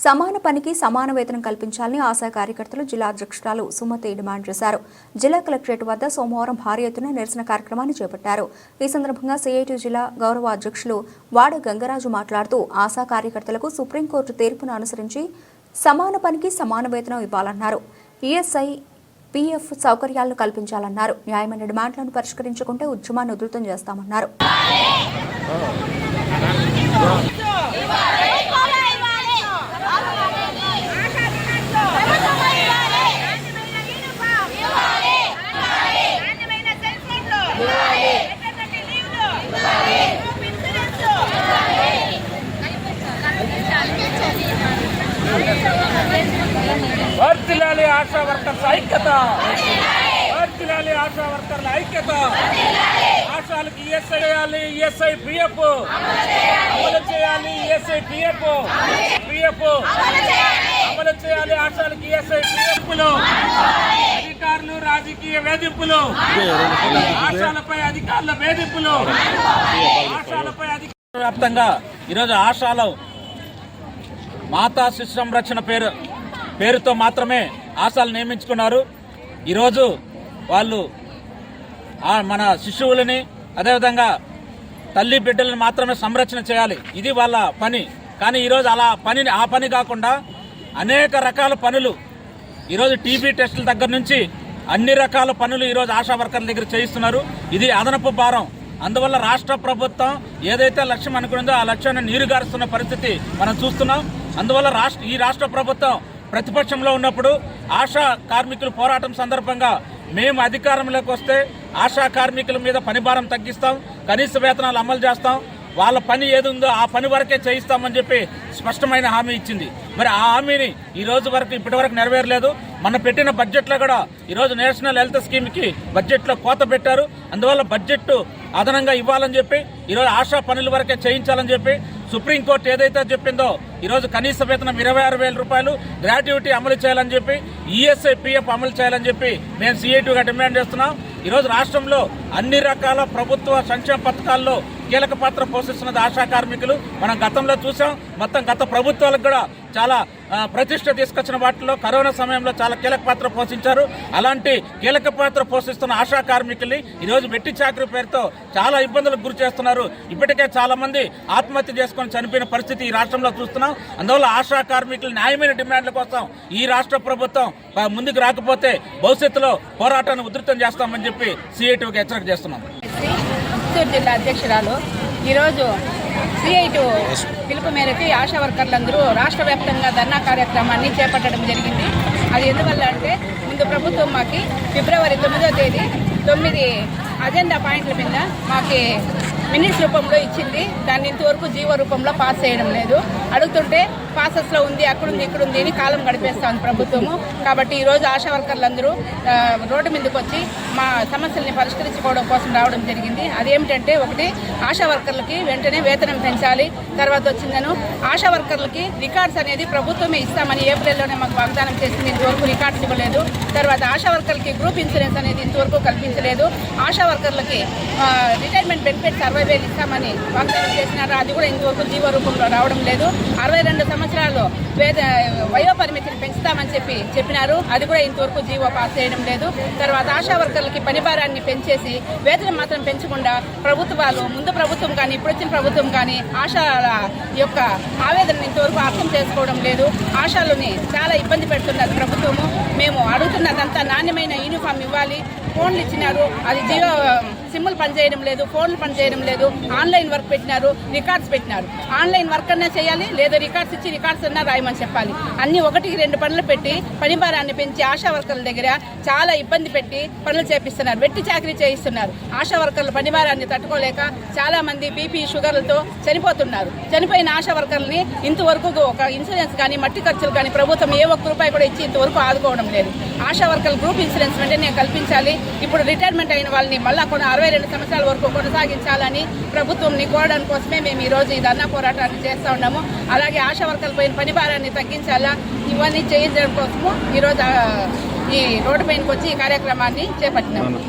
సమాన పనికి సమాన వేతనం కల్పించాలని ఆశా కార్యకర్తలు జిల్లా అధ్యక్షురాలు సుమతి డిమాండ్ చేశారు. జిల్లా కలెక్టరేట్ వద్ద సోమవారం భారీ ఎత్తున నిరసన కార్యక్రమాన్ని చేపట్టారు. ఈ సందర్భంగా సిఐటి జిల్లా గౌరవ అధ్యక్షులు వాడ గంగరాజు మాట్లాడుతూ ఆశా కార్యకర్తలకు సుప్రీంకోర్టు తీర్పును అనుసరించి సమాన పనికి సమాన వేతనం ఇవ్వాలన్నారు. ఈఎస్ఐ పీఎఫ్ సౌకర్యాలను కల్పించాలన్నారు. న్యాయమైన డిమాండ్లను పరిష్కరించుకుంటే ఉద్యమాన్ని ఉధృతం చేస్తామన్నారు. వర్ధిల్లాలి ఆశా వర్కర్స్ ఐక్యత, వర్ధిల్లాలి ఆశా వర్కర్ల ఐక్యత. ఆశాలకు ఈఎస్ఐ చేయాలి, ఈఎస్ఐ పిఎఫ్ అమలు చేయాలి, ఈఎస్ఐ పిఎఫ్ అమలు చేయాలి. ఆశాలకు ఈఎస్ఐ పిఎఫ్లు, అధికారులు రాజకీయ వేధింపులు, ఆశాలపై అధికారుల వేధింపులు, ఆశాలపై అధికారుల వ్యాప్తంగా ఈరోజు ఆశాలో మాతా శిశు సంరక్షణ పేరుతో మాత్రమే ఆశాలు నియమించుకున్నారు. ఈరోజు వాళ్ళు మన శిశువులని అదేవిధంగా తల్లి బిడ్డలను మాత్రమే సంరక్షణ చేయాలి, ఇది వాళ్ళ పని. కానీ ఈరోజు ఆ పని కాకుండా అనేక రకాల పనులు ఈరోజు టీబీ టెస్టుల దగ్గర నుంచి అన్ని రకాల పనులు ఈరోజు ఆశా వర్కర్ల దగ్గర చేయిస్తున్నారు. ఇది అదనపు భారం. అందువల్ల రాష్ట్ర ప్రభుత్వం ఏదైతే లక్ష్యం అనుకుందో ఆ లక్ష్యాన్ని నీరుగారుస్తున్న పరిస్థితి మనం చూస్తున్నాం. అందువల్ల ఈ రాష్ట్ర ప్రభుత్వం ప్రతిపక్షంలో ఉన్నప్పుడు ఆశా కార్మికుల పోరాటం సందర్భంగా మేము అధికారంలోకి వస్తే ఆశా కార్మికుల మీద పని భారం తగ్గిస్తాం, కనీస వేతనాలు అమలు చేస్తాం, వాళ్ళ పని ఏది ఉందో ఆ పని వరకే చేయిస్తామని చెప్పి స్పష్టమైన హామీ ఇచ్చింది. మరి ఆ హామీని ఈ రోజు వరకు ఇప్పటివరకు నెరవేరలేదు. మన పెట్టిన బడ్జెట్లో కూడా ఈరోజు నేషనల్ హెల్త్ స్కీమ్కి బడ్జెట్లో కోత పెట్టారు. అందువల్ల బడ్జెట్ అదనంగా ఇవ్వాలని చెప్పి ఈరోజు ఆశా పనుల వరకే చేయించాలని చెప్పి సుప్రీంకోర్టు ఏదైతే చెప్పిందో ఈరోజు కనీస వేతనం 26,000 రూపాయలు గ్రాట్యుటీ అమలు చేయాలని చెప్పి ఈఎస్ఐ పిఎఫ్ అమలు చేయాలని చెప్పి మేము సిఐటిగా డిమాండ్ చేస్తున్నాం. ఈరోజు రాష్ట్రంలో అన్ని రకాల ప్రభుత్వ సంక్షేమ పథకాల్లో కీలక పాత్ర పోషిస్తున్నది ఆశా కార్మికులు. మనం గతంలో చూసాం. మొత్తం గత ప్రభుత్వాలకు కూడా చాలా ప్రతిష్ట తీసుకొచ్చిన వాటిలో కరోనా సమయంలో చాలా కీలక పాత్ర పోషించారు. అలాంటి కీలక పాత్ర పోషిస్తున్న ఆశా కార్మికుల్ని ఈరోజు వెట్టి చాకరీ పేరుతో చాలా ఇబ్బందులకు గురి చేస్తున్నారు. ఇప్పటికే చాలా మంది ఆత్మహత్య చేసుకొని చనిపోయిన పరిస్థితి ఈ రాష్ట్రంలో చూస్తున్నాం. అందువల్ల ఆశా కార్మికుల న్యాయమైన డిమాండ్ల కోసం ఈ రాష్ట్ర ప్రభుత్వం ముందుకు రాకపోతే భవిష్యత్తులో పోరాటాన్ని ఉధృతం చేస్తామని చెప్పి సిఐటికి హెచ్చరిక చేస్తున్నాం. జిల్లా అధ్యక్షురాలు ఈరోజు సిఐటి పిలుపు మేరకు ఆశా వర్కర్లందరూ రాష్ట్ర వ్యాప్తంగా ధర్నా కార్యక్రమాన్ని చేపట్టడం జరిగింది. అది ఎందువల్ల అంటే ముందు ప్రభుత్వం మాకు ఫిబ్రవరి 9వ తేదీ 9 అజెండా పాయింట్ల మీద మాకు మినిట్స్ రూపంలో ఇచ్చింది. దాన్ని ఇంతవరకు జీవో రూపంలో పాస్ చేయడం లేదు. అడుగుతుంటే పాసెస్లో ఉంది, అక్కడుంది, ఇక్కడుంది అని కాలం గడిపేస్తాను ప్రభుత్వము. కాబట్టి ఈరోజు ఆశా వర్కర్లందరూ రోడ్డు మీదకి వచ్చి మా సమస్యల్ని పరిష్కరించుకోవడం కోసం రావడం జరిగింది. అదేమిటంటే ఒకటి, ఆశా వర్కర్లకి వెంటనే వేతనం పెంచాలి. తర్వాత వచ్చిందను ఆశా వర్కర్లకి రికార్డ్స్ అనేది ప్రభుత్వమే ఇస్తామని ఏప్రిల్లోనే మాకు వాగ్దానం చేసింది. ఇంతవరకు రికార్డ్స్ ఇవ్వలేదు. తర్వాత ఆశా వర్కర్లకి గ్రూప్ ఇన్సూరెన్స్ అనేది ఇంతవరకు కల్పించలేదు. ఆశా వర్కర్లకి రిటైర్మెంట్ బెనిఫిట్ 60,000 ఇస్తామని వాగ్దానం చేసినారు. అది కూడా ఇంతవరకు జీవో రూపంలో రావడం లేదు. 62 సంవత్సరాలు వయోపరిమితిని పెంచుతామని చెప్పినారు. అది కూడా ఇంతవరకు జీవో పాస్ చేయడం లేదు. తర్వాత ఆశా వర్కర్లకి పని భారాన్ని పెంచేసి వేతనం మాత్రం పెంచకుండా ప్రభుత్వాలు, ముందు ప్రభుత్వం కానీ ఇప్పుడు వచ్చిన ప్రభుత్వం కానీ ఆశాల యొక్క ఆవేదనను ఇంతవరకు అర్థం చేసుకోవడం లేదు. ఆశాలని చాలా ఇబ్బంది పెడుతున్నారు ప్రభుత్వము. మేము అడుగుతున్నదంతా నాణ్యమైన యూనిఫామ్ ఇవ్వాలి. ఫోన్లు ఇచ్చినారు, అది జియో సిమ్లు పనిచేయడం లేదు, ఫోన్లు పనిచేయడం లేదు. ఆన్లైన్ వర్క్ పెట్టినారు, రికార్డ్స్ పెట్టినారు. ఆన్లైన్ వర్క్ అన్నా చేయాలి, లేదా రికార్డ్స్ ఇచ్చి రికార్డ్స్ అన్నా రాయమని చెప్పాలి. అన్ని 1-2 పనులు పెట్టి పని భారాన్ని పెంచి ఆశా వర్కర్ల దగ్గర చాలా ఇబ్బంది పెట్టి పనులు చేపిస్తున్నారు, వెట్టి చాకరీ చేయిస్తున్నారు. ఆశా వర్కర్ల పని భారాన్ని తట్టుకోలేక చాలా మంది బీపీ షుగర్లతో చనిపోతున్నారు. చనిపోయిన ఆశా వర్కర్లని ఇంతవరకు ఒక ఇన్సూరెన్స్ కానీ మట్టి ఖర్చులు కానీ ప్రభుత్వం ఏ ఒక్క రూపాయి కూడా ఇచ్చి ఇంతవరకు ఆదుకోవడం లేదు. ఆశా వర్కర్ల గ్రూప్ ఇన్సూరెన్స్ వెంటనే కల్పించాలి. ఇప్పుడు రిటైర్మెంట్ అయిన వాళ్ళని మళ్ళా 62 సంవత్సరాల వరకు కొనసాగించాలని ప్రభుత్వంని కోరడం కోసమే మేము ఈరోజు ఈ ధర్నా పోరాటాన్ని చేస్తూ ఉన్నాము. అలాగే ఆశా వర్కర్లపైన పని భారాన్ని తగ్గించాలా, ఇవన్నీ చేయించడం కోసము ఈరోజు ఈ రోడ్డు పైనకి వచ్చి ఈ కార్యక్రమాన్ని చేపట్టినాము.